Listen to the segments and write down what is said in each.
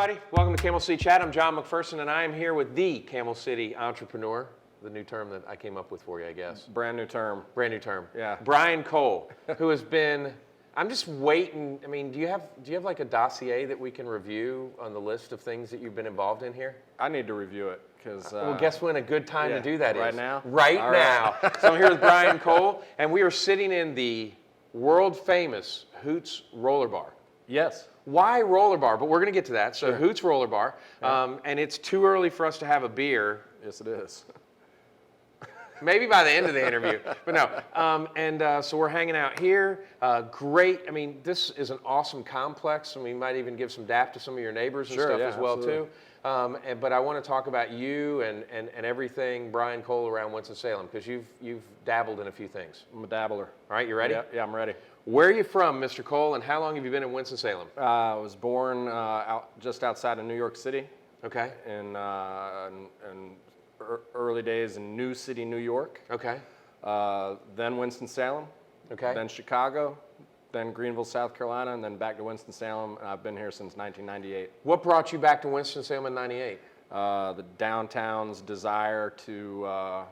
everybody. Welcome to Camel City Chat. I'm John McPherson, and I am here with the Camel City entrepreneur, the new term that I came up with for you, I guess. Brand new term. Brand new term. Yeah. Brian Cole, who has been, I'm just waiting. I mean, do you have like a dossier that we can review on the list of things that you've been involved in here? I need to review it because. Well, guess when a good time to do that is? Right now? Right All now. right. So I'm here with Brian Cole, and we are sitting in the world famous Hoots roller bar. Yes. Why roller bar? But we're going to get to that. So Sure. Hoots roller bar, and it's too early for us to have a beer. Yes, it is. Maybe by the end of the interview, but no. So we're hanging out here. Great. I mean, this is an awesome complex, and we might even give some dap to some of your neighbors and Sure, stuff yeah, as well absolutely. too. But I want to talk about you and everything Brian Cole around Winston-Salem, because you've dabbled in a few things. I'm a dabbler. All right, you ready? Yeah, I'm ready. Where are you from, Mr. Cole, and how long have you been in Winston-Salem? I was born just outside of New York City Okay. in early days in New City, New York. Okay. Then Winston-Salem. Okay. Then Chicago. Then Greenville, South Carolina, and then back to Winston-Salem. And I've been here since 1998. What brought you back to Winston-Salem in '98? The downtown's desire to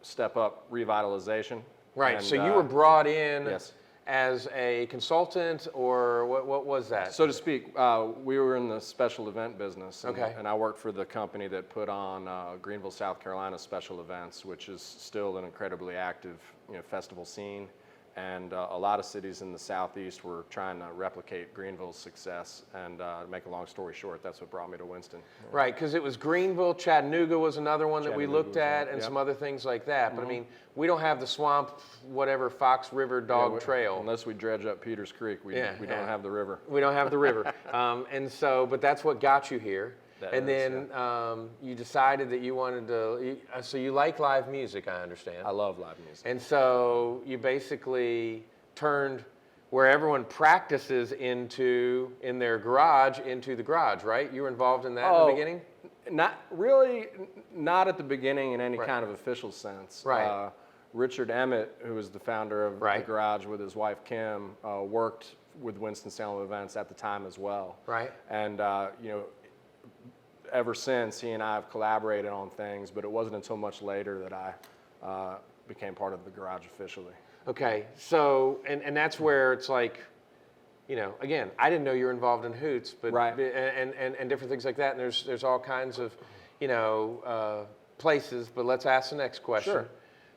step up revitalization. Right. And, So you were brought in yes. as a consultant, or what was that? So to speak, we were in the special event business. And, Okay. and I worked for the company that put on Greenville, South Carolina special events, which is still an incredibly active festival scene. And a lot of cities in the Southeast were trying to replicate Greenville's success. And to make a long story short, that's what brought me to Winston. Right, because it was Greenville, Chattanooga was another one that we Chattanooga looked was at, one, and yep. some other things like that. But I mean, we don't have the swamp, whatever, Fox River Dog Trail. Unless we dredge up Peters Creek, we Yeah, don't yeah. have the river. We don't have the river. But that's what got you here. That And is, then you decided that you wanted to, so you like live music, I understand. I love live music. And so you basically turned where everyone practices in their garage into the garage, right? You were involved in that in the beginning? Not really, not at the beginning in any Right. kind of official sense. Right. Richard Emmett, who was the founder of Right. the garage with his wife Kim, worked with Winston-Salem events at the time as well. Right. And ever since, he and I have collaborated on things, but it wasn't until much later that I became part of the garage officially. Okay, so, and that's where it's like, again, I didn't know you were involved in Hoots, but Right. and different things like that, and there's all kinds of, places, but let's ask the next question. Sure.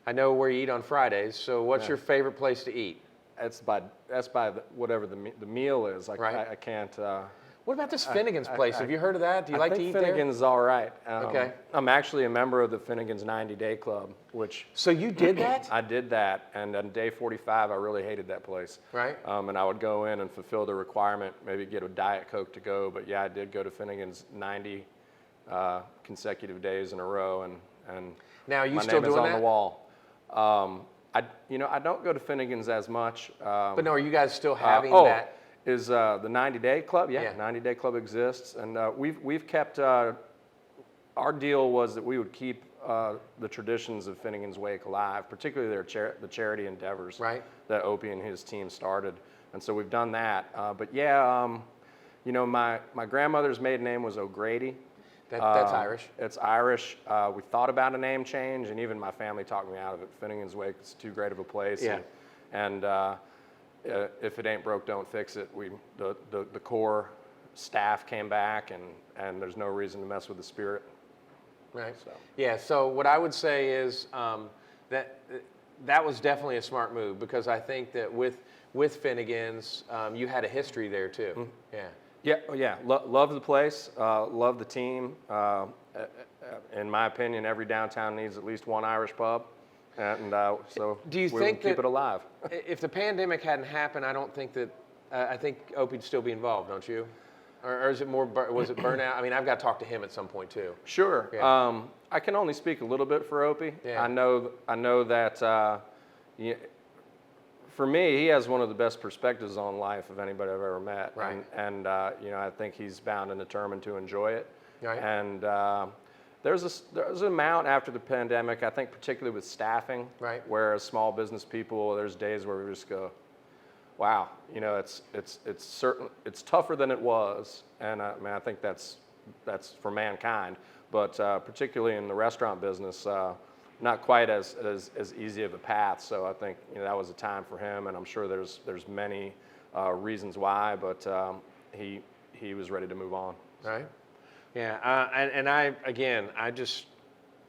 I know where you eat on Fridays, so what's Yeah. your favorite place to eat? That's by whatever the meal is. Like Right. I can't. What about this Finnegan's place? Have you heard of that? Do you like to eat I think Finnegan's is all right. Okay. I'm actually a member of the Finnegan's 90-Day Club, which there? So you did that? I did that, and on day 45, I really hated that place. Right. And I would go in and fulfill the requirement, maybe get a Diet Coke to go, but yeah, I did go to Finnegan's 90 consecutive days in a row, and Now, you my still name is doing on that? the wall. I don't go to Finnegan's as much. But no, are you guys still having oh, that? is the 90-Day Club? Yeah, Yeah. 90-Day Club exists, and we've kept. Our deal was that we would keep the traditions of Finnegan's Wake alive, particularly the charity endeavors Right. that Opie and his team started, and so we've done that. But yeah, my grandmother's maiden name was O'Grady. That's Irish. It's Irish. We thought about a name change, and even my family talked me out of it. Finnegan's Wake is too great of a place. Yeah. And if it ain't broke, don't fix it. The core staff came back, and there's no reason to mess with the spirit. Right. So. Yeah. So what I would say is that was definitely a smart move, because I think that with Finnegan's, you had a history there too. Yeah. Yeah. Love the place. Love the team. In my opinion, every downtown needs at least one Irish pub, and so Do you we think will keep that it alive. if the pandemic hadn't happened, I don't think that I think Opie'd still be involved, don't you? Or is it more? Was it burnout? I mean, I've got to talk to him at some point too. Sure. Yeah. I can only speak a little bit for Opie. Yeah. I know that for me, he has one of the best perspectives on life of anybody I've ever met. Right. And I think he's bound and determined to enjoy it. Right. And there's an amount after the pandemic, I think particularly with staffing. Right. Where as small business people, there's days where we just go, wow, it's tougher than it was, and I think that's for mankind, but particularly in the restaurant business, not quite as easy of a path. So I think that was a time for him, and I'm sure there's many reasons why, but he was ready to move on. Right. Yeah.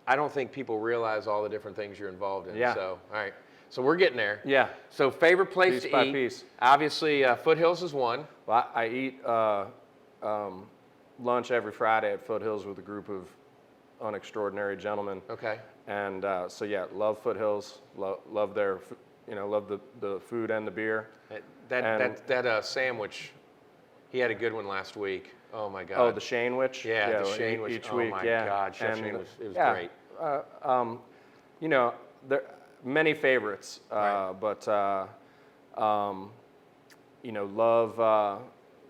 I don't think people realize all the different things you're involved in. Yeah. So, all right. So we're getting there. Yeah. So favorite place Piece to by eat? piece. Obviously, Foothills is one. Well, I eat lunch every Friday at Foothills with a group of unextraordinary gentlemen. Okay. And so yeah, love Foothills. Love their, love the food and the beer. That sandwich, he had a good one last week. Oh my God. Oh, the Shanewich. Yeah, the Shanewich. Each oh week. my Yeah. God, Chef And, Shanewich. It was yeah, great. There many favorites, Right. but love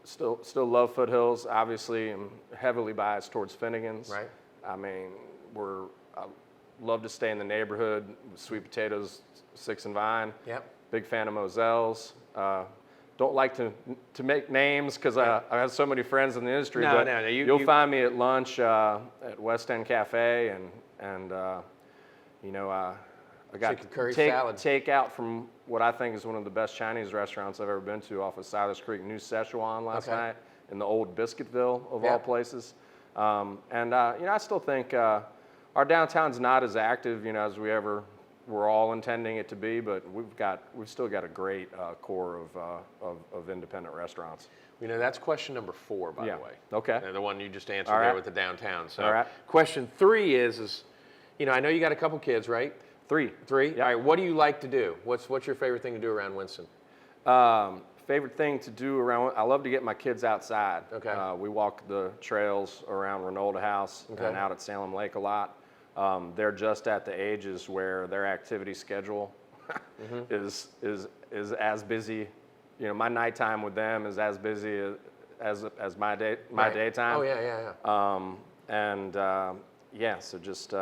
still love Foothills. Obviously, I'm heavily biased towards Finnegan's. Right. I mean, I love to stay in the neighborhood. Sweet potatoes, 6 and Vine. Yep. Big fan of Mozelle's. Don't like to make names because I have so many friends in the industry. No, but no, you'll find me at lunch at West End Cafe, and I got Chicken curry salad. takeout from what I think is one of the best Chinese restaurants I've ever been to off of Silas Creek, New Szechuan last Okay. night in the old Biscuitville of Yeah. all places. I still think our downtown's not as active, as we're all intending it to be, but we've still got a great core of independent restaurants. That's question number 4, by Yeah. the way. Okay. The one you just answered All there right. with the downtown. So All right. question 3 is, I know you got a couple kids, right? 3. 3? Yeah. All right. What do you like to do? What's your favorite thing to do around Winston? Favorite thing to do around, I love to get my kids outside. Okay. We walk the trails around Renolda House Okay. and out at Salem Lake a lot. They're just at the ages where their activity schedule is as busy. My nighttime with them is as busy as my Right. daytime. Oh, yeah. So just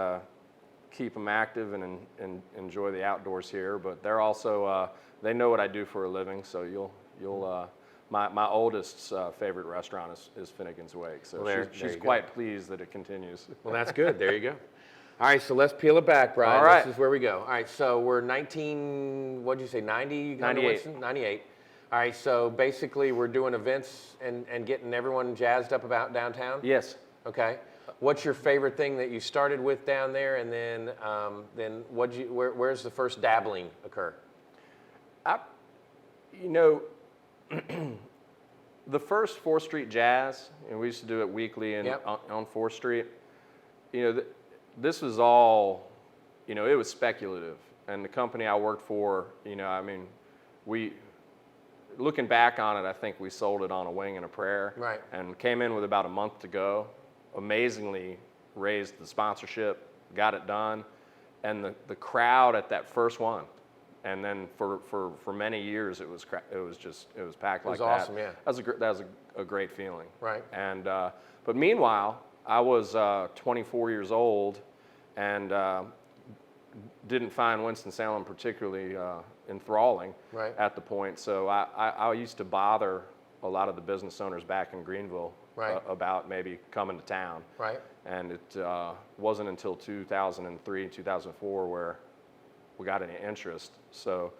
keep them active and enjoy the outdoors here. But they're also they know what I do for a living, so you'll my oldest's favorite restaurant is Finnegan's Wake, so Well, she's you quite pleased that it continues. Well, that's good. There you go. All right, so let's peel it back, Brian. All right. This is where we go. All right, so we're 'what'd you say, 90? You got to 98. Winston? 98. All right, so basically we're doing events and getting everyone jazzed up about downtown? Yes. Okay. What's your favorite thing that you started with down there, and then where's the first dabbling occur? The first 4th Street Jazz, we used to do it weekly Yep. on 4th Street. This was all, it was speculative. And the company I worked for, looking back on it, I think we sold it on a wing and a prayer. Right. And came in with about a month to go. Amazingly raised the sponsorship, got it done. And the crowd at that first one, and then for many years it was packed like that. It was awesome, yeah. That was a great feeling. Right. And but meanwhile, I was 24 years old, and didn't find Winston-Salem particularly enthralling Right. at the point. So I used to bother a lot of the business owners back in Greenville Right. about maybe coming to town. Right. And it wasn't until 2003, 2004 where we got any interest. So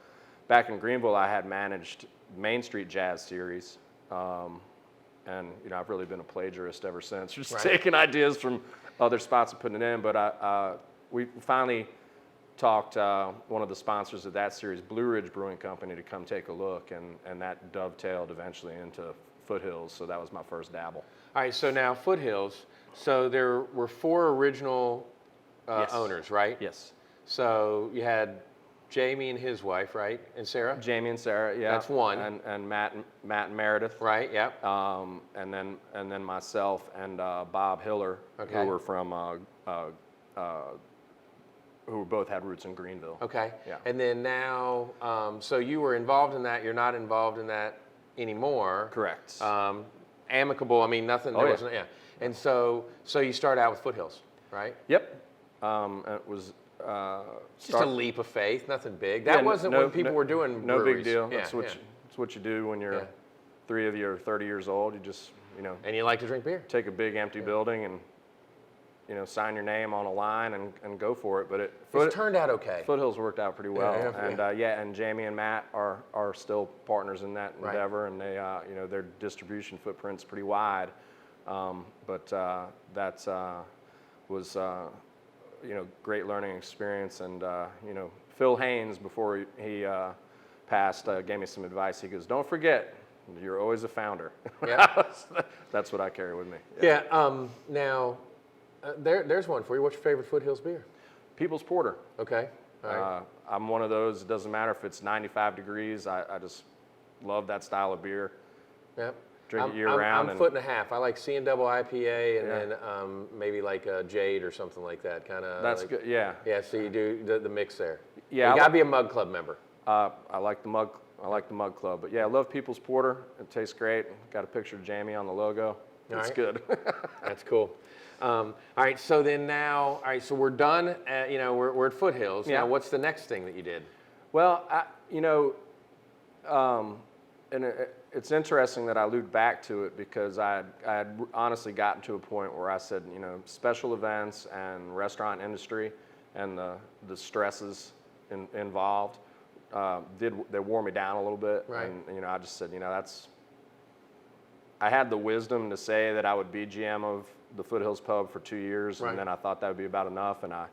back in Greenville, I had managed Main Street Jazz Series. And I've really been a plagiarist ever since, just Right. taking ideas from other spots and putting it in. But we finally talked one of the sponsors of that series, Blue Ridge Brewing Company, to come take a look, and that dovetailed eventually into Foothills. So that was my first dabble. All right, so now Foothills. So there were 4 original Yes. owners, right? Yes. So you had Jamie and his wife, right? And Sarah? Jamie and Sarah, yeah. That's one. And Matt and Meredith. Right, yep. And then myself and Bob Hiller, Okay. who were from who both had roots in Greenville. Okay. Yeah. And then now, so you were involved in that. You're not involved in that anymore. Correct. Amicable. I mean, nothing. Oh, There yeah. wasn't. Yeah. And so you start out with Foothills, right? Yep. It was Just a leap of faith. Nothing big. That wasn't when people were doing no breweries. big deal. Yeah, That's what yeah. It's what you do when you're Yeah. 3 of you are 30 years old. You just, And you like to drink beer. take a big empty building and, sign your name on a line and go for it. But It's turned out okay. Foothills worked out pretty well. Yeah. And Jamie and Matt are still partners in that Right. endeavor, and they, their distribution footprint's pretty wide. But that was, great learning experience. And, Phil Haynes, before he passed, gave me some advice. He goes, "Don't forget, you're always a founder." Yeah. That's what I carry with me. Yeah. Now, there's one for you. What's your favorite Foothills beer? People's Porter. Okay. All right. I'm one of those. It doesn't matter if it's 95 degrees. I just love that style of beer. Yep. Drink it year round. I'm foot and a half. I like C&double IPA and Yeah. then maybe like a Jade or something like that. Kind of. That's good. Yeah. Yeah. So you do the mix there. Yeah, You gotta be a Mug Club member. I like the mug. I like the Mug Club. But yeah, I love People's Porter. It tastes great. Got a picture of Jamie on the logo. It's right. good. That's cool. All right. So then now, all right. So we're done. We're at Foothills. Yeah. Now, what's the next thing that you did? Well, it's interesting that I allude back to it because I had honestly gotten to a point where I said, special events and restaurant industry and the stresses involved they wore me down a little bit. Right. And I just said, I had the wisdom to say that I would be GM of the Foothills Pub for 2 years, Right. and then I thought that would be about enough, and I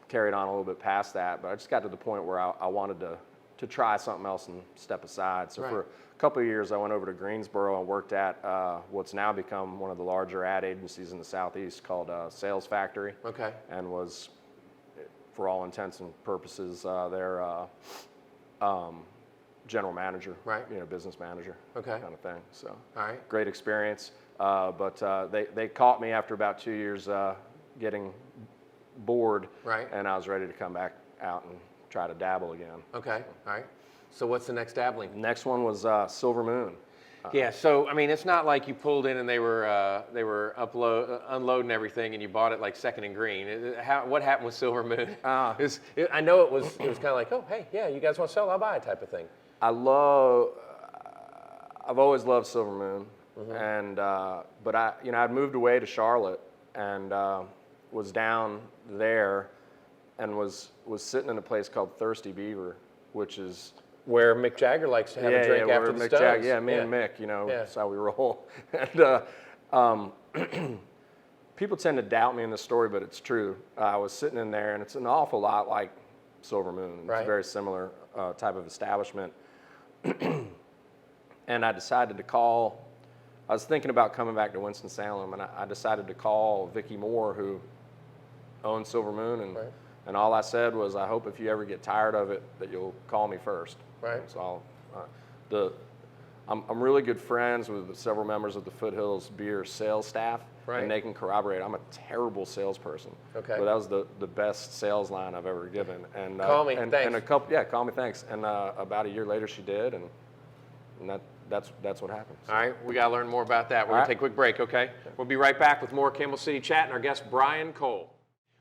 carried on a little bit past that. But I just got to the point where I wanted to try something else and step aside. So Right. for a couple of years, I went over to Greensboro and worked at what's now become one of the larger ad agencies in the Southeast called Sales Factory. Okay. And was, for all intents and purposes, their general manager, Right. business manager, Okay. kind of thing. So All right. great experience. But they caught me after about 2 years getting bored, Right. and I was ready to come back out and try to dabble again. Okay. All right. So what's the next dabbling? Next one was Silver Moon. Yeah. So I mean, it's not like you pulled in and they were unloading everything, and you bought it like second and green. What happened with Silver Moon? I know it was kind of like, oh, hey, yeah, you guys want to sell? I'll buy it type of thing. I've always loved Silver Moon, and but I'd moved away to Charlotte and was down there and was sitting in a place called Thirsty Beaver, which is Where Mick Jagger likes to have a drink after the Mick Stones. Jagger, me and Mick, that's how we roll. And people tend to doubt me in this story, but it's true. I was sitting in there, and it's an awful lot like Silver Moon. It's Right. a very similar type of establishment. And I decided to call. I was thinking about coming back to Winston-Salem, and I decided to call Vicki Moore, who owns Silver Moon, and Right. and all I said was, I hope if you ever get tired of it, that you'll call me first. Right. So I'm really good friends with several members of the Foothills Beer sales staff, Right. and they can corroborate. I'm a terrible salesperson. Okay. But that was the best sales line I've ever given. And Call me, and, thanks. And call me, thanks. And about a year later, she did, and that's what happened. All right, we got to learn more about that. We're All going to right. take a quick break, okay? We'll be right back with more Camel City Chat and our guest, Brian Cole.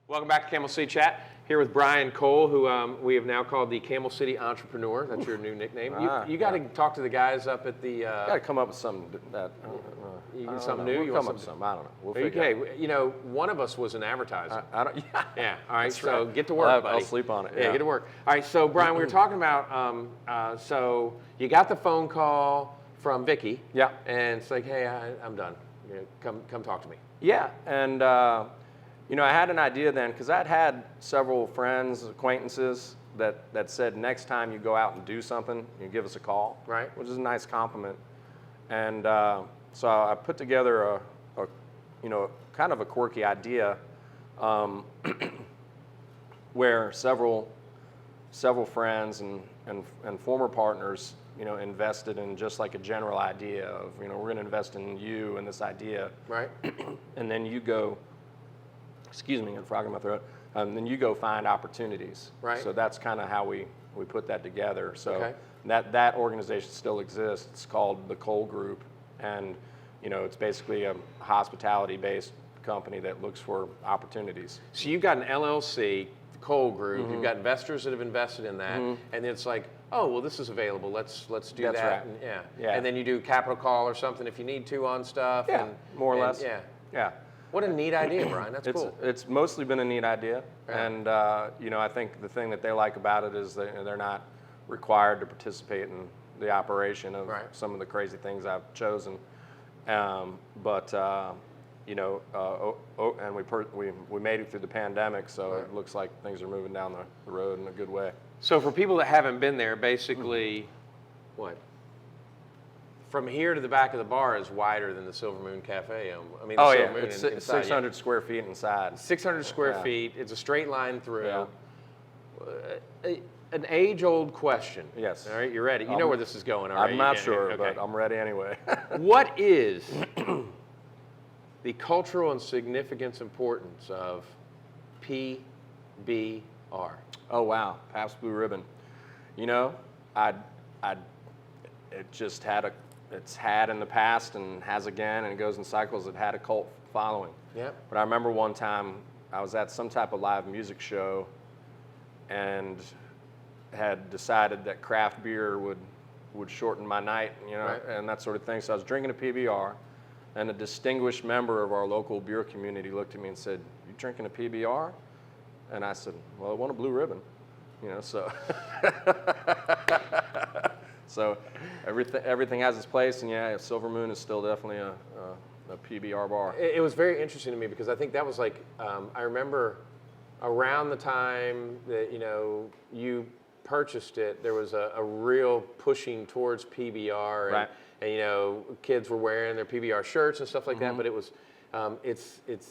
Welcome back to Camel City Chat. Here with Brian Cole, who we have now called the Camel City Entrepreneur. That's your new nickname. You got to talk to the guys up at the... Got to come up with something that. You I don't something know. new? We'll You come want up with something. I don't know. We'll figure it Okay, one of us was in advertising. out. I don't. Yeah. Yeah, all right, That's so right. get to work, buddy. I'll sleep on it. Yeah, get to work. All right, so Brian, we were talking about, so you got the phone call from Vicki. Yeah. And it's like, hey, I'm done. Come talk to me. Yeah, and I had an idea then because I'd had several friends, acquaintances that said next time you go out and do something, you give us a call, Right. Which is a nice compliment. And so I put together a kind of a quirky idea where several friends and former partners invested in just like a general idea of we're going to invest in you and this idea, Right. and then you go. Excuse me, got a frog in my throat. Then you go find opportunities. Right. So that's kind of how we put that together. So Okay. that organization still exists. It's called the Cole Group, and it's basically a hospitality-based company that looks for opportunities. So you've got an LLC, the Cole Group. You've got investors that have invested in that, and it's like, oh, well, this is available. Let's do That's that. right. And, Yeah. And then you do capital call or something if you need to on stuff. Yeah, and, more or less. Yeah. Yeah. What a neat idea, Brian. That's cool. It's mostly been a neat idea, Yeah. and I think the thing that they like about it is they're not required to participate in the operation of Right. some of the crazy things I've chosen, and we made it through the pandemic, so Right. it looks like things are moving down the road in a good way. So for people that haven't been there, basically, what? From here to the back of the bar is wider than the Silver Moon Cafe. I mean, the Oh Silver yeah, Moon it's inside, 600 square feet inside. 600 square Yeah. feet. It's a straight line through. Yeah. An age-old question. Yes. All right, you ready? You know where this is going, all right? I'm not Yeah, sure, okay. but I'm ready anyway. What is the cultural and significance importance of PBR? Oh wow, Pabst Blue Ribbon. You know, it's had in the past and has again, and it goes in cycles. It had a cult following. Yep. But I remember one time I was at some type of live music show, and had decided that craft beer would shorten my night, Right. and that sort of thing. So I was drinking a PBR, and a distinguished member of our local beer community looked at me and said, "You drinking a PBR?" And I said, "Well, I want a Blue Ribbon," so. So everything has its place, and yeah, Silver Moon is still definitely a PBR bar. It was very interesting to me because I think that was like, I remember around the time that, you purchased it, there was a real pushing towards PBR. Right. And kids were wearing their PBR shirts and stuff like that, Mm-hmm. but it was,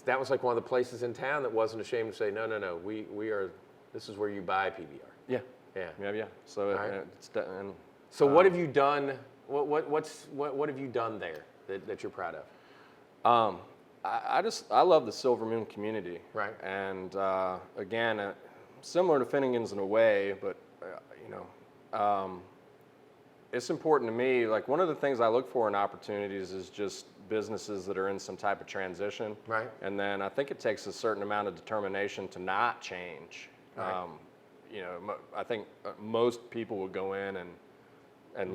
that was like one of the places in town that wasn't ashamed to say, no, this is where you buy PBR. Yeah. Yeah. Yeah. So right. and So what have you done? What have you done there that you're proud of? I love the Silver Moon community. Right. And again, similar to Finnegan's in a way, but it's important to me. Like, one of the things I look for in opportunities is just businesses that are in some type of transition. Right. And then I think it takes a certain amount of determination to not change. Right. I think most people would go in and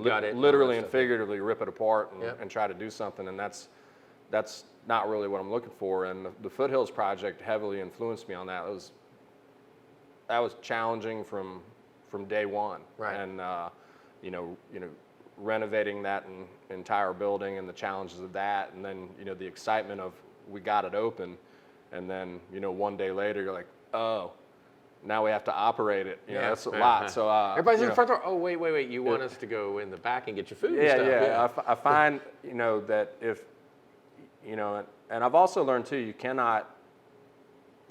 Gut it, literally all that and stuff. figuratively rip it apart and, Yep. and try to do something, and that's not really what I'm looking for. And the Foothills project heavily influenced me on that. That was challenging from day one. Right. And renovating that entire building and the challenges of that, and then the excitement of we got it open, and then one day later you're like, oh, now we have to operate it. That's a lot. So everybody's in the front door. Oh, wait! You want us to go in the back and get your food? and stuff. I find that if and I've also learned too, you cannot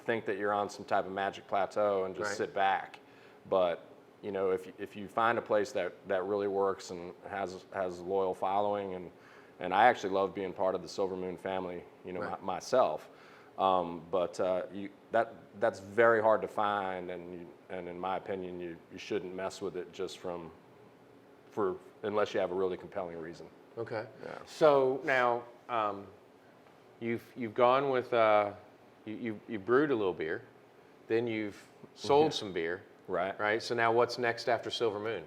think that you're on some type of magic plateau and just Right. sit back. But if you find a place that really works and has a loyal following, and I actually love being part of the Silver Moon family, Right. myself. But that's very hard to find, and in my opinion, you shouldn't mess with it just unless you have a really compelling reason. Okay. Yeah. So now, you've gone with you brewed a little beer, then you've sold some beer. Right. Right. So now, what's next after Silver Moon?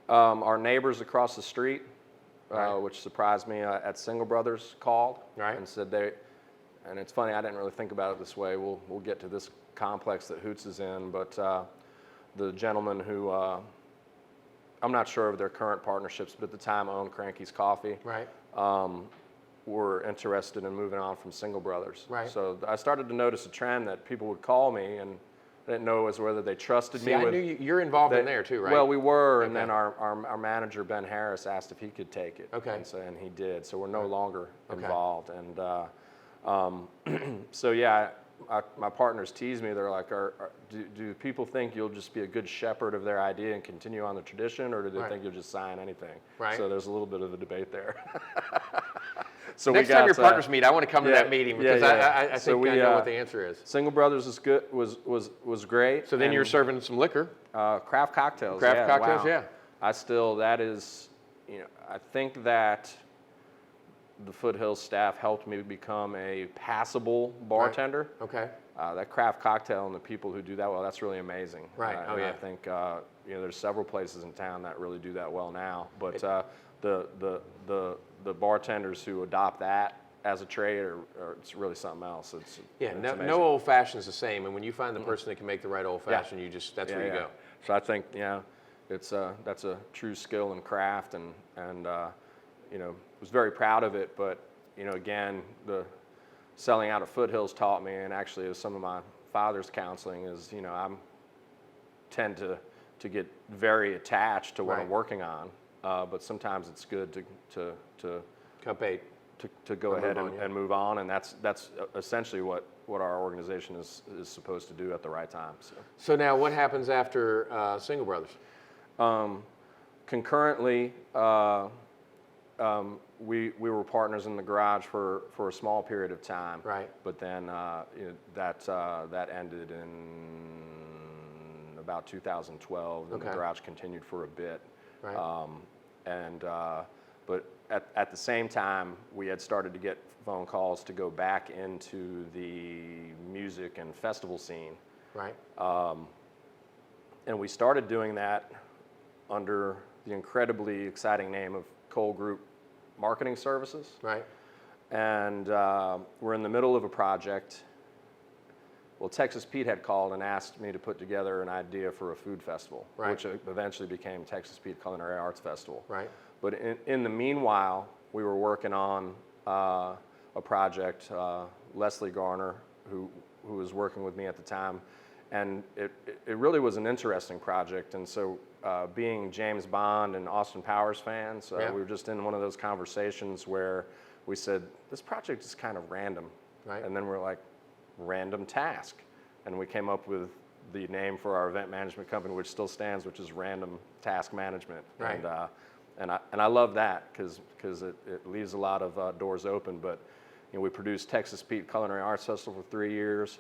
Our neighbors across the street, Right. which surprised me, at Single Brothers called Right. and said and it's funny, I didn't really think about it this way. We'll get to this complex that Hoots is in, but the gentleman who I'm not sure of their current partnerships, but at the time owned Cranky's Coffee. Right. Were interested in moving on from Single Brothers. Right. So I started to notice a trend that people would call me, and I didn't know as whether they trusted See, me. I knew you're involved in there too, right? Well, we were, and Okay. then our manager Ben Harris asked if he could take it. Okay. And he did. So we're no longer Okay. involved. And so yeah, my partners tease me. They're like, do people think you'll just be a good shepherd of their idea and continue on the tradition, or do they Right. think you'll just sign anything? Right. So there's a little bit of a debate there. So Next time your partners meet, I want to come to yeah, that meeting yeah, because yeah. I So think we, I know what the answer is. Single Brothers was great. So then and, you're serving some liquor. craft cocktails. Craft yeah, cocktails, wow. yeah. I think that the Foothills staff helped me become a passable bartender. Right. Okay. That craft cocktail and the people who do that well, that's really amazing. Right. Oh, yeah. I think there's several places in town that really do that well now. But the bartenders who adopt that as a trade are it's really something else. It's no old fashioned's the same. And when you find the person that can make the right old fashioned, that's where you go. So I think that's a true skill and craft, and was very proud of it. But again, the selling out at Foothills taught me, and actually as some of my father's counseling is, I tend to get very attached to what I'm working on, but sometimes it's good to go ahead and move on, and that's essentially what our organization is supposed to do at the right time. So now what happens after Single Brothers? Concurrently, we were partners in the garage for a small period of time. Right. But then that ended in about 2012. And the garage continued for a bit. Right. But at the same time, we had started to get phone calls to go back into the music and festival scene. Right. And we started doing that under the incredibly exciting name of Cole Group Marketing Services. Right. And we're in the middle of a project. Well, Texas Pete had called and asked me to put together an idea for a food festival, which eventually became Texas Pete Culinary Arts Festival. Right. But in the meanwhile, we were working on a project. Leslie Garner, who was working with me at the time, and it really was an interesting project. And so, being James Bond and Austin Powers fans, we were just in one of those conversations where we said, this project is kind of random. Right. And then we're like, Random Task. And we came up with the name for our event management company, which still stands, which is Random Task Management. Right. And I love that because it leaves a lot of doors open. But we produced Texas Pete Culinary Arts Festival for 3 years.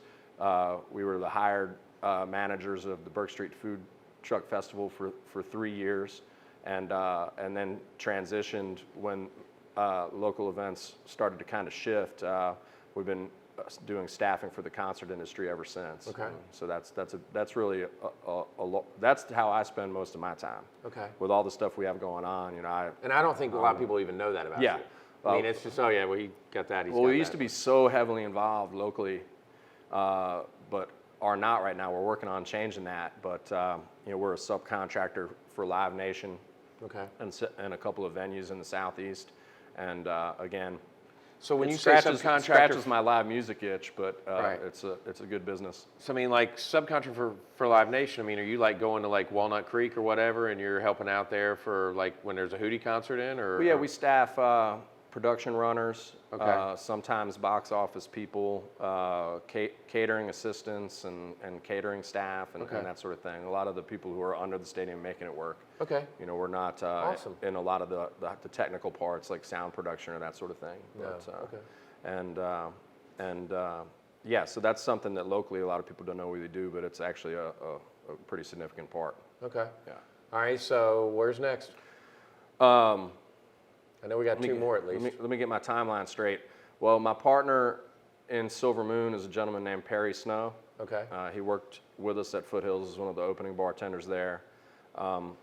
We were the hired managers of the Burke Street Food Truck Festival for 3 years, and then transitioned when local events started to kind of shift. We've been doing staffing for the concert industry ever since. Okay. So that's really that's how I spend most of my time. Okay. With all the stuff we have going on, and I don't think a lot of people even know that about you. I mean, it's just he got that. We used to be so heavily involved locally, but are not right now. We're working on changing that, but we're a subcontractor for Live Nation. Okay. And a couple of venues in the Southeast, and again. So when you say subcontractor, scratches my live music itch, but it's a good business. So I mean, like subcontractor for Live Nation. I mean, are you like going to like Walnut Creek or whatever, and you're helping out there for like when there's a Hootie concert in, or? Well, we staff production runners, okay. Sometimes box office people, catering assistants, and catering staff, and that sort of thing. A lot of the people who are under the stadium making it work. Okay. We're not awesome. in a lot of the technical parts like sound production or that sort of thing. Okay. So that's something that locally a lot of people don't know we do, but it's actually a pretty significant part. Okay. Yeah. All right. So where's next? I know we got two more at least. Let me get my timeline straight. Well, my partner in Silver Moon is a gentleman named Perry Snow. Okay. He worked with us at Foothills as one of the opening bartenders there. And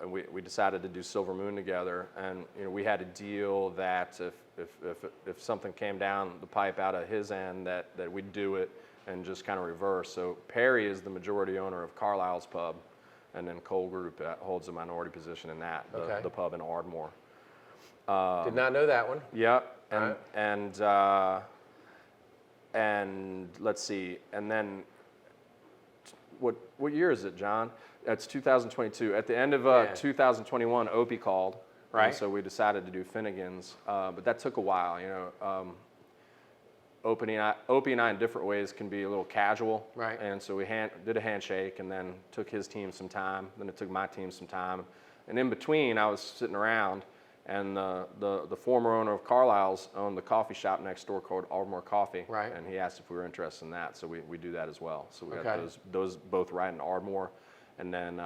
we decided to do Silver Moon together, and we had a deal that if something came down the pipe out of his end, that we'd do it and just kind of reverse. So Perry is the majority owner of Carlisle's Pub, and then Cole Group holds a minority position in that, the pub in Ardmore. Did not know that one. Yeah, and let's see, and then what year is it, John? It's 2022. At the end of 2021, Opie called. Right. And so we decided to do Finnegan's, but that took a while. Opie and I in different ways can be a little casual. Right. And so we did a handshake, and then took his team some time. Then it took my team some time, and in between, I was sitting around, and the former owner of Carlisle's owned the coffee shop next door called Ardmore Coffee. Right. And he asked if we were interested in that, so we do that as well. So we got those both right in Ardmore. And then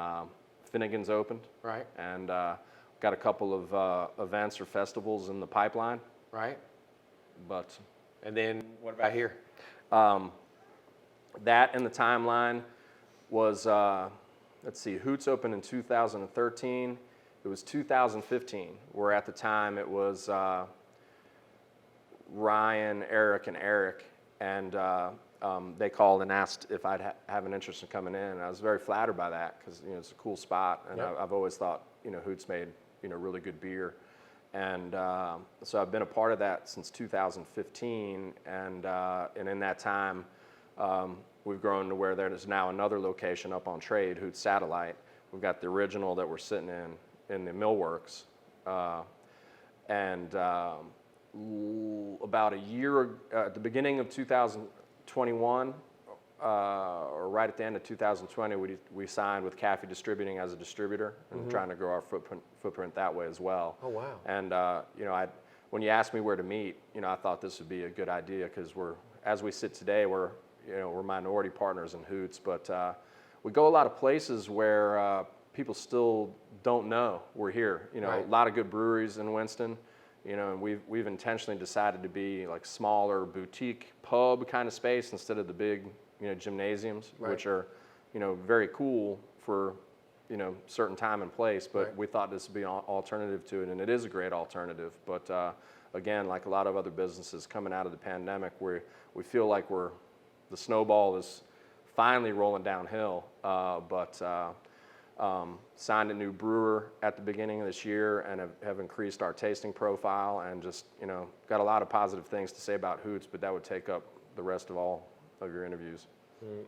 Finnegan's opened. Right. And got a couple of events or festivals in the pipeline. Right. But And then what about here? that in the timeline was, let's see, Hoots opened in 2013. It was 2015, where at the time it was Ryan, Eric, and Eric. And they called and asked if I'd have an interest in coming in. And I was very flattered by that because, you know, it's a cool spot. And Yep. I've always thought, you know, Hoots made, you know, really good beer. And so I've been a part of that since 2015. And in that time, we've grown to where there's now another location up on Trade, Hoots Satellite. We've got the original that we're sitting in the Millworks. And about a year, at the beginning of 2021, or right at the end of 2020, we signed with Cafe Distributing as a distributor and trying to grow our footprint that way as well. Oh, wow. And you know, when you asked me where to meet, you know, I thought this would be a good idea because as we sit today, we're minority partners in Hoots, but we go a lot of places where people still don't know we're here. You know, Right. a lot of good breweries in Winston. You know, and we've intentionally decided to be like smaller boutique pub kind of space instead of the big, you know, gymnasiums, Right. which are, you know, very cool for, you know, certain time and place. But Right. we thought this would be an alternative to it, and it is a great alternative. But again, like a lot of other businesses coming out of the pandemic, we feel like the snowball is finally rolling downhill. Signed a new brewer at the beginning of this year and have increased our tasting profile and just, you know, got a lot of positive things to say about Hoots, but that would take up the rest of all of your interviews.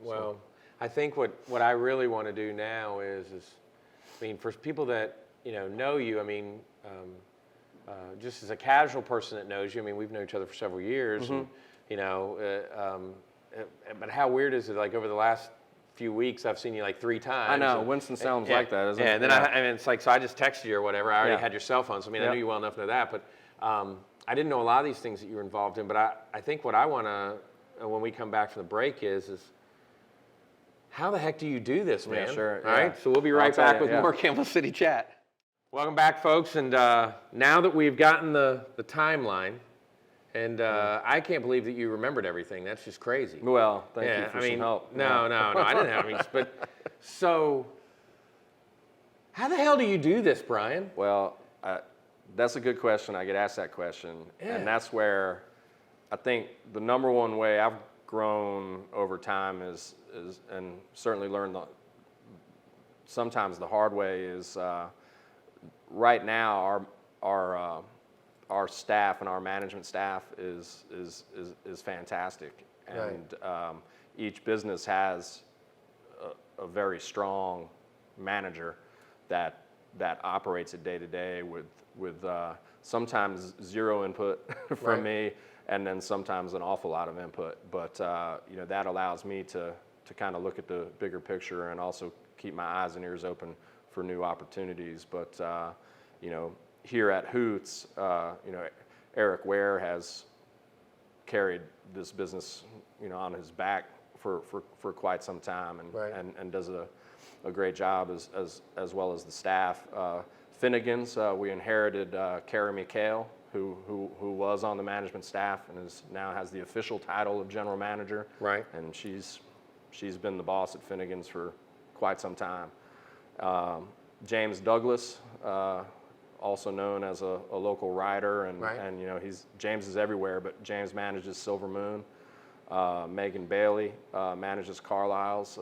Well, I think what I really want to do now is, I mean, for people that, you know you, I mean, just as a casual person that knows you, I mean, we've known each other for several years, and, you know, but how weird is it, like, over the last few weeks, I've seen you like 3 times. I know, and, Winston-Salem's like that, isn't it? And then I mean, it's like, so I just texted you or whatever. I already Yeah. had your cell phone, so I mean, I Yep. knew you well enough to know that, but I didn't know a lot of these things that you were involved in, but I think what I want to, when we come back from the break is how the heck do you do this, man? Yeah, sure. All Yeah. right, so we'll be I'll right tell back you, with yeah. more Camel City Chat. Welcome back, folks, and now that we've gotten the timeline, and I can't believe that you remembered everything. That's just crazy. Well, thank you Yeah, for I some mean, help. no, I didn't have any. But so, how the hell do you do this, Brian? Well, that's a good question. I get asked that question. Yeah. And that's where I think the number one way I've grown over time is and certainly learned sometimes the hard way is right now our staff and our management staff is fantastic. And each business has a very strong manager that operates it day to day with sometimes zero input from me, and then sometimes an awful lot of input. But you know, that allows me to kind of look at the bigger picture and also keep my eyes and ears open for new opportunities. But you know, here at Hoots, you know, Eric Ware has carried this business, you know, on his back for quite some time, and does a great job as well as the staff. Finnegan's, we inherited Carrie McHale, who was on the management staff and now has the official title of general manager. Right. And she's been the boss at Finnegan's for quite some time. James Douglas, also known as a local writer, and you know, James is everywhere, but James manages Silver Moon. Megan Bailey manages Carlisle's.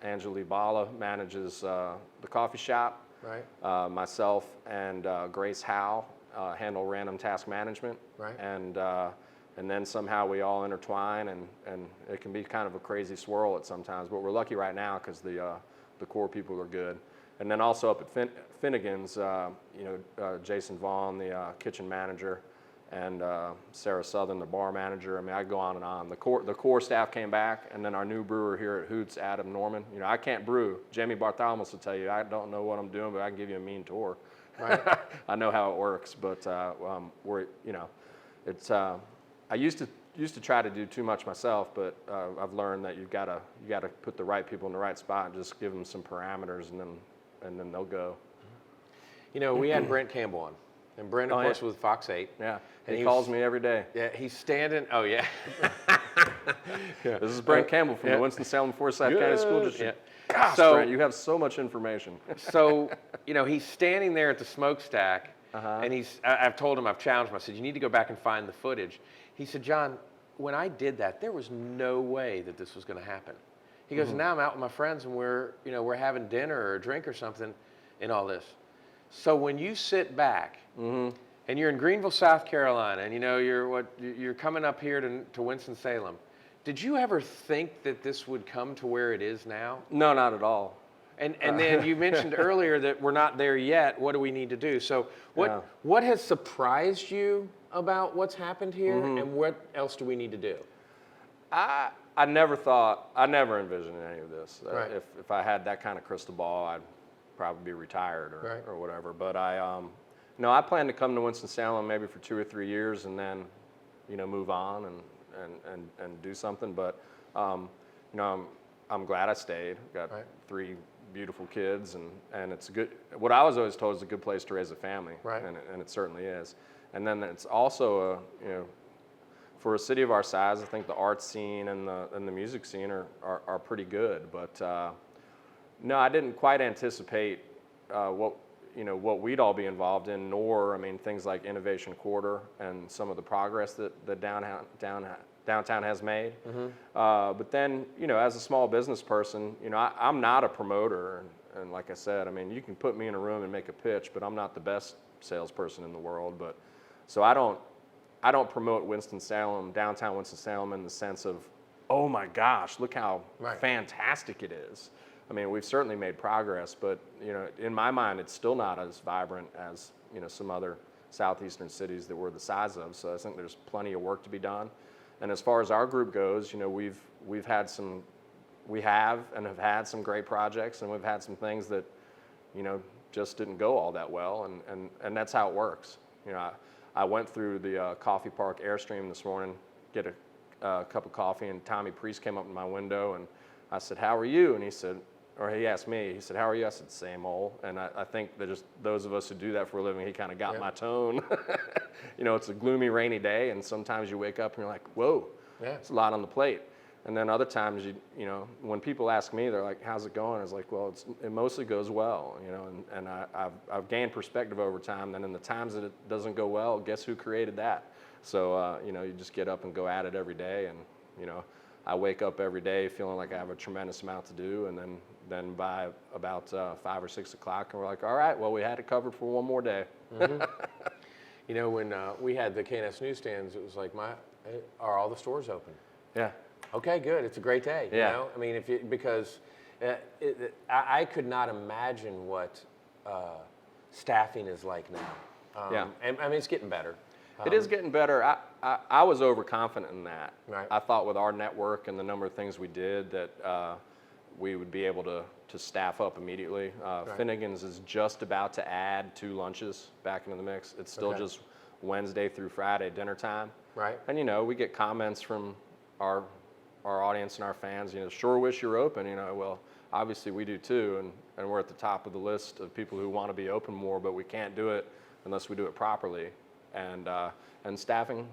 Angela Bala manages the coffee shop. Right. Myself and Grace Howe handle random task management. Right. And then somehow we all intertwine, and it can be kind of a crazy swirl at sometimes. But we're lucky right now because the core people are good. And then also up at Finnegan's, you know, Jason Vaughn, the kitchen manager, and Sarah Southern, the bar manager. I mean, I go on and on. The core staff came back, and then our new brewer here at Hoots, Adam Norman. You know, I can't brew. Jamie Barthelmess will tell you, I don't know what I'm doing, but I can give you a mean tour. Right. I know how it works, but we're, you know, it's. I used to try to do too much myself, but I've learned that you gotta put the right people in the right spot and just give them some parameters, and then they'll go. You know, we had Brent Campbell on, and Brent, of course, was Fox 8. Yeah, And he calls me every day. Yeah, he's standing. Oh yeah. Yeah. This is Brent Campbell from the Winston-Salem Forsyth County School District. Yeah. Gosh, So- Brent, you have so much information. So, you know, he's standing there at the smokestack, and I've told him, I've challenged him. I said, you need to go back and find the footage. He said, John, when I did that, there was no way that this was going to happen. He goes, now I'm out with my friends, and we're having dinner or a drink or something in all this. So when you sit back, and you're in Greenville, South Carolina, and you know you're coming up here to Winston-Salem, did you ever think that this would come to where it is now? No, not at all. And then you mentioned earlier that we're not there yet. What do we need to do? So what has surprised you about what's happened here, and what else do we need to do? I never envisioned any of this. Right. If I had that kind of crystal ball, I'd probably be retired or whatever. But I plan to come to Winston-Salem maybe for 2 or 3 years and then, move on and do something. But, I'm glad I stayed. Got 3 beautiful kids, and it's good. What I was always told is a good place to raise a family, and it certainly is. And then it's also for a city of our size, I think the art scene and the music scene are pretty good. But no, I didn't quite anticipate what we'd all be involved in, nor things like Innovation Quarter and some of the progress that the downtown has made. But then, as a small business person, I'm not a promoter, and like I said, you can put me in a room and make a pitch, but I'm not the best salesperson in the world. But so I don't promote Winston-Salem, downtown Winston-Salem, in the sense of, oh my gosh, look how fantastic it is. We've certainly made progress, but in my mind, it's still not as vibrant as some other southeastern cities that we're the size of. So I think there's plenty of work to be done. And as far as our group goes, we have and have had some great projects, and we've had some things that just didn't go all that well, and that's how it works. I went through the Coffee Park Airstream this morning, get a cup of coffee, and Tommy Priest came up in my window, and I said, "How are you?" And he asked me, he said, "How are you?" I said, "Same old." And I think that just those of us who do that for a living, he kind of got my tone. It's a gloomy, rainy day, and sometimes you wake up and you're like, whoa, it's a lot on the plate. And then other times, when people ask me, they're like, "How's it going?" I was like, well, it mostly goes well, and I've gained perspective over time. Then in the times that it doesn't go well, guess who created that? So, you just get up and go at it every day, and, I wake up every day feeling like I have a tremendous amount to do, and then by about 5 or 6 o'clock, and we're like, all right, well, we had it covered for one more day. When we had the KNS newsstands, it was like, are all the stores open? Yeah. Okay, good. It's a great day. Yeah. Because I could not imagine what staffing is like now. And it's getting better. It is getting better. I was overconfident in that. Right. I thought with our network and the number of things we did that we would be able to staff up immediately. Finnegan's is just about to add 2 lunches back into the mix. It's still just Wednesday through Friday dinner time. Right. And we get comments from our audience and our fans, sure wish you're open, well, obviously we do too, and we're at the top of the list of people who want to be open more, but we can't do it unless we do it properly. And staffing,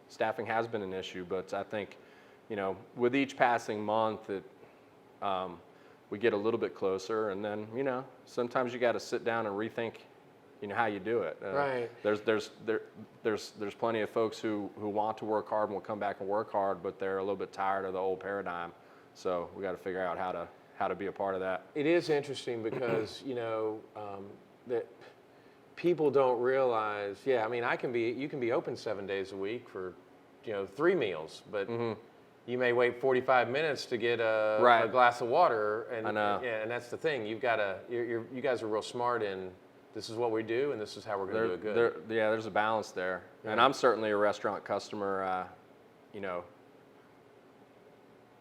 staffing has been an issue, but I think, with each passing month, we get a little bit closer, and then, sometimes you got to sit down and rethink, how you do it. Right. There's plenty of folks who want to work hard and will come back and work hard, but they're a little bit tired of the old paradigm. So we got to figure out how to be a part of that. It is interesting because that people don't realize. Yeah, you can be open 7 days a week for 3 meals, but you may wait 45 minutes to get a glass of water. And I know. Yeah, and that's the thing. You guys are real smart in. This is what we do, and this is how we're going to do it good. There's a balance there. Yeah. And I'm certainly a restaurant customer.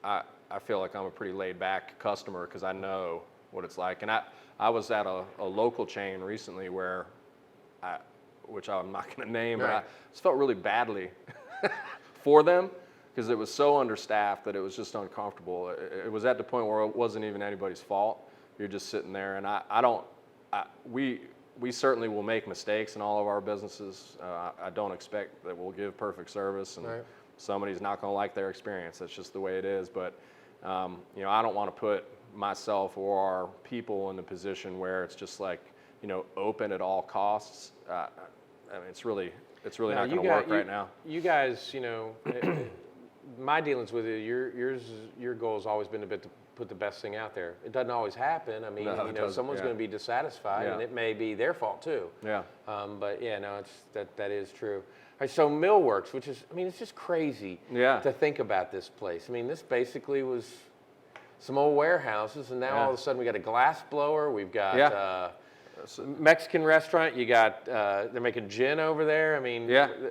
I feel like I'm a pretty laid-back customer because I know what it's like. And I was at a local chain recently which I'm not going to name, but I just felt really badly for them because it was so understaffed that it was just uncomfortable. It was at the point where it wasn't even anybody's fault. You're just sitting there, and we certainly will make mistakes in all of our businesses. I don't expect that we'll give perfect service, and somebody's not going to like their experience. That's just the way it is. But you know, I don't want to put myself or our people in a position where it's just like, you know, open at all costs. I mean, it's really not going to work right now. You guys, you know, my dealings with you, your goal has always been to put the best thing out there. It doesn't always happen. I mean, No, you know, someone's going to be dissatisfied, and it may be their fault too. Yeah. But yeah, no, that is true. All right, so Millworks, which is, I mean, it's just crazy to think about this place. I mean, this basically was some old warehouses, and now all of a sudden we got a glass blower. We've got Mexican restaurant. You got they're making gin over there. I mean,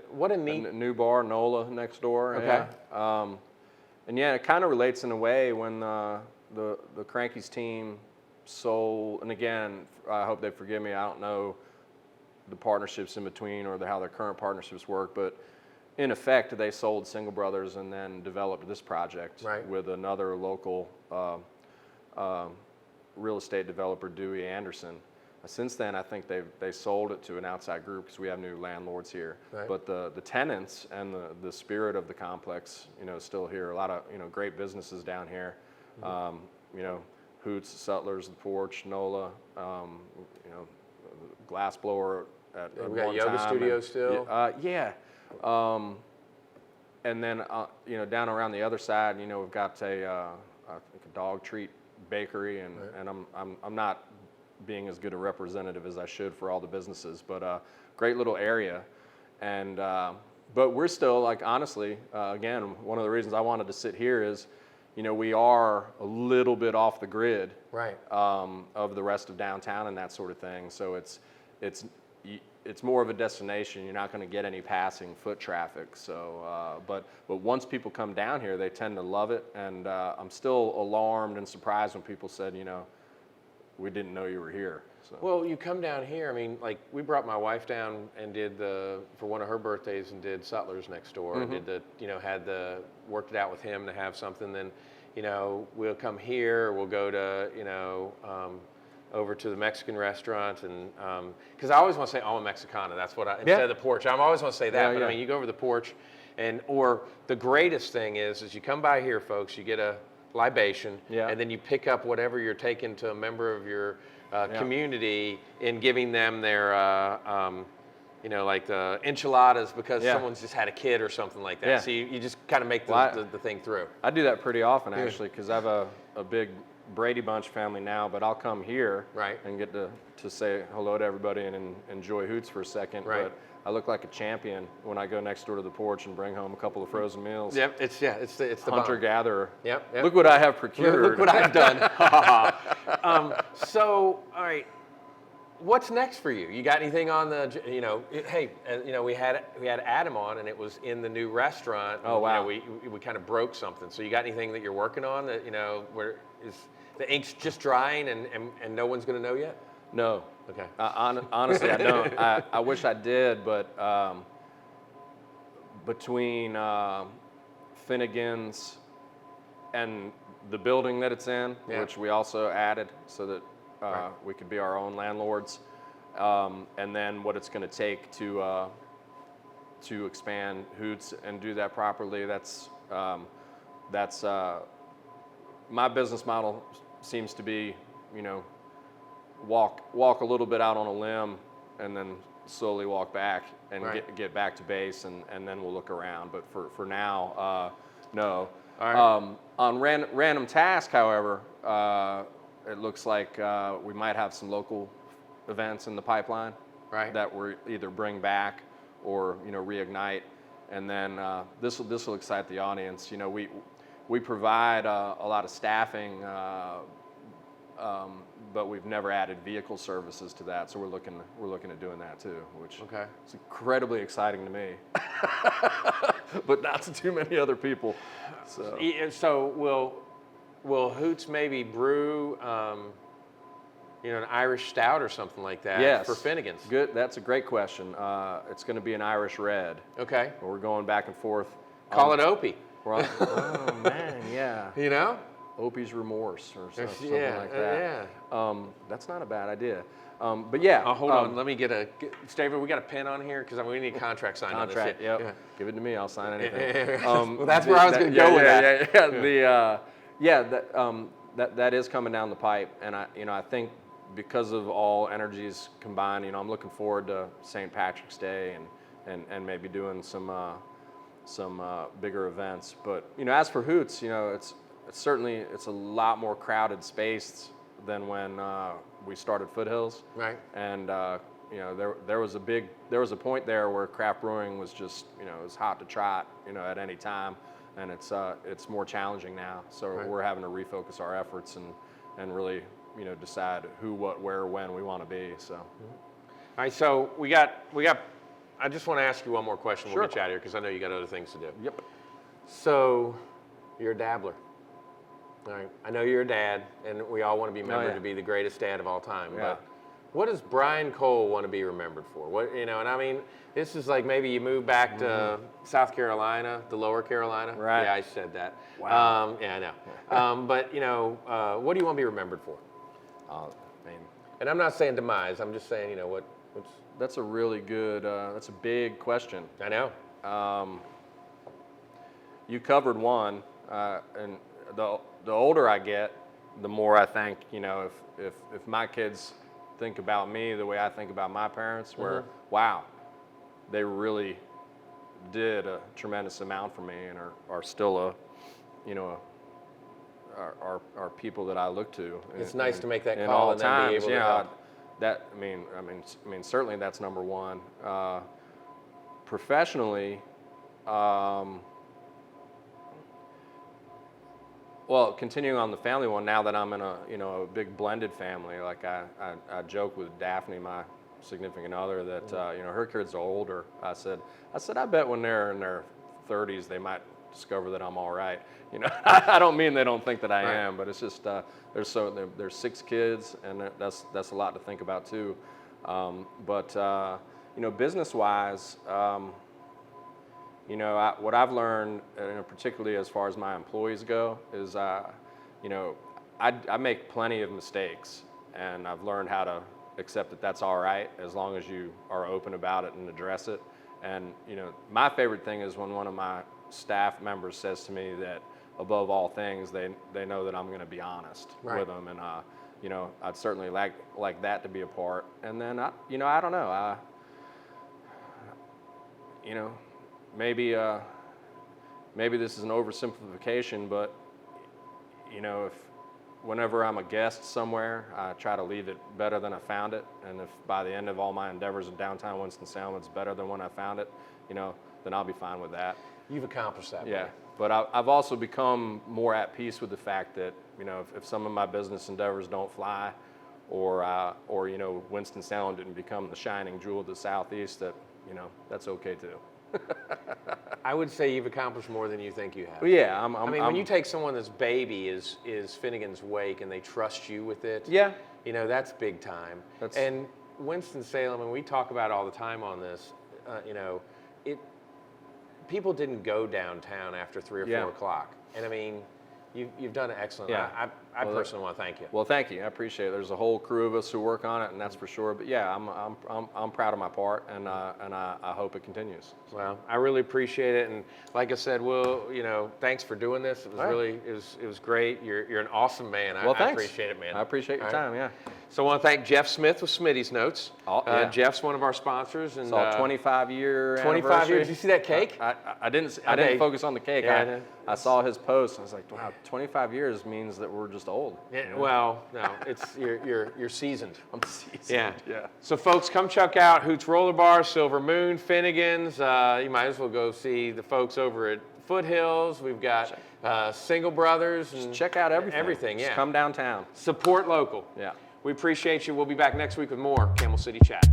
what a neat new bar, Nola, next door. Okay. Yeah. And yeah, it kind of relates in a way when the Crankies team sold. And again, I hope they forgive me. I don't know the partnerships in between or how their current partnerships work, but in effect, they sold Single Brothers and then developed this project with another local real estate developer, Dewey Anderson. Since then, I think they sold it to an outside group because we have new landlords here. But the tenants and the spirit of the complex, you know, is still here. A lot of, you know, great businesses down here. You know, Hoots, Sutlers, The Porch, Nola, you know, Glassblower at we got one yoga time. studio still. And then you know, down around the other side, you know, we've got I think a dog treat bakery, and I'm not being as good a representative as I should for all the businesses, but great little area. And but we're still, like, honestly, again, one of the reasons I wanted to sit here is, you know, we are a little bit off the grid of the rest of downtown and that sort of thing. So it's more of a destination. You're not going to get any passing foot traffic. So, but once people come down here, they tend to love it. And I'm still alarmed and surprised when people said, you know, we didn't know you were here. So. Well, you come down here. I mean, like, we brought my wife down and did for one of her birthdays, and did Sutlers next door. And did you know, worked it out with him to have something. Then, you know, we'll come here. We'll go to, you know, over to the Mexican restaurant, and because I always want to say Alma Mexicana. That's what instead of the Porch. I always want to say that. But I mean, you go over the Porch, or the greatest thing is you come by here, folks. You get a libation, and then you pick up whatever you're taking to a member of your community in giving them their, you know, like the enchiladas because someone's just had a kid or something like that. So you just kind of make the thing through. I do that pretty often, actually, because I have a big Brady Bunch family now, but I'll come here and get to say hello to everybody and enjoy Hoots for a second. But I look like a champion when I go next door to the Porch and bring home a couple of frozen meals. Yep, it's the hunter-gatherer. Yep. Look what I have procured. Look what I've done. So, all right, what's next for you? You got anything on the? You know, hey, you know, we had Adam on, and it was in the new restaurant. Oh wow. You know, we kind of broke something. So you got anything that you're working on that, you know, where is the ink's just drying and no one's going to know yet? No. Okay. Honestly, I don't. I wish I did, but between Finnegan's and the building that it's in, which we also added so that we could be our own landlords, and then what it's going to take to expand Hoots and do that properly. That's my business model seems to be, you know, walk a little bit out on a limb and then slowly walk back and get back to base, and then we'll look around. But for now, no. All right. On random task, however, it looks like we might have some local events in the pipeline that we either bring back or, you know, reignite, and then this will excite the audience. You know, we provide a lot of staffing, but we've never added vehicle services to that, so we're looking at doing that too, which is incredibly exciting to me, but not to too many other people. So will Hoots maybe brew, you know, an Irish stout or something like that for Finnegan's? Good. That's a great question. It's going to be an Irish red. Okay. We're going back and forth. Call it Opie. Oh man, yeah. You know? Opie's Remorse or something like that. That's not a bad idea. But yeah. Hold on. Let me David, we got a pen on here because we need a contract signed on this. Yep. Yeah. Give it to me. I'll sign anything. Well, that's where I was going to go with that. That is coming down the pipe, and I think because of all energies combined, I'm looking forward to St. Patrick's Day and maybe doing some bigger events. But as for Hoots, it's certainly a lot more crowded space than when we started Foothills. Right. And there was a point there where craft brewing was just it was hot to trot at any time, and it's more challenging now. So we're having to refocus our efforts and really decide who, what, where, when we want to be. So. All right. So we got. I just want to ask you one more question. Sure. We'll get you out of here because I know you got other things to do. Yep. So, you're a dabbler. All right. I know you're a dad, and we all want to be remembered to be the greatest dad of all time. Yeah. But what does Brian Cole want to be remembered for? What and I mean, this is like maybe you move back to South Carolina, the Lower Carolina. Right. Yeah, I said that. Wow. Yeah, I know. But what do you want to be remembered for? And I'm not saying demise. I'm just saying, what's. That's a really good. That's a big question. I know. You covered one, and the older I get, the more I think, if my kids think about me the way I think about my parents, where wow, they really did a tremendous amount for me and are still are people that I look to. It's nice to make that in call all and then times. be able to help. I mean, certainly that's number one. Professionally, well, continuing on the family one, now that I'm in a big blended family, like I joke with Daphne, my significant other, that her kids are older. I said I bet when they're in their 30s they might discover that I'm all right. I don't mean they don't think that I am, but it's just there's 6 kids, and that's a lot to think about too. But business-wise, what I've learned, particularly as far as my employees go, is I make plenty of mistakes, and I've learned how to accept that that's all right as long as you are open about it and address it. And my favorite thing is when one of my staff members says to me that above all things they know that I'm going to be honest with them, and I'd certainly like that to be a part. And then I don't know, maybe this is an oversimplification, but if whenever I'm a guest somewhere, I try to leave it better than I found it, and if by the end of all my endeavors in downtown Winston-Salem it's better than when I found it, then I'll be fine with that. You've accomplished that. Yeah, but I've also become more at peace with the fact that if some of my business endeavors don't fly, or Winston-Salem didn't become the shining jewel of the Southeast, that that's okay too. I would say you've accomplished more than you think you have. Well, yeah, when you take someone that's baby is Finnegan's Wake and they trust you with it, that's big time. And Winston-Salem, and we talk about it all the time on this, people didn't go downtown after 3 or 4 o'clock. And I mean, you've done an excellent. Yeah. I personally want to thank you. Well, thank you. I appreciate it. There's a whole crew of us who work on it, and that's for sure. But yeah, I'm proud of my part, and I hope it continues. Well, I really appreciate it, and like I said, thanks for doing this. It was it was great. You're an awesome man. Well, I thanks. appreciate it, man. I appreciate your time. Yeah. So I want to thank Jeff Smith with Smitty's Notes. Jeff's one of our sponsors, and it's all 25-year 25 years. Did you see that cake? I didn't focus on the cake. Yeah, I saw his post. I was like, wow, 25 years means that we're just old. Yeah, well, no, it's you're seasoned. I'm seasoned. Yeah. So folks, come check out Hoots Roller Bar, Silver Moon, Finnegan's. You might as well go see the folks over at Foothills. We've got Single Brothers. And just check out everything. Everything, Just come downtown. Support local. Yeah. We appreciate you. We'll be back next week with more Camel City Chat.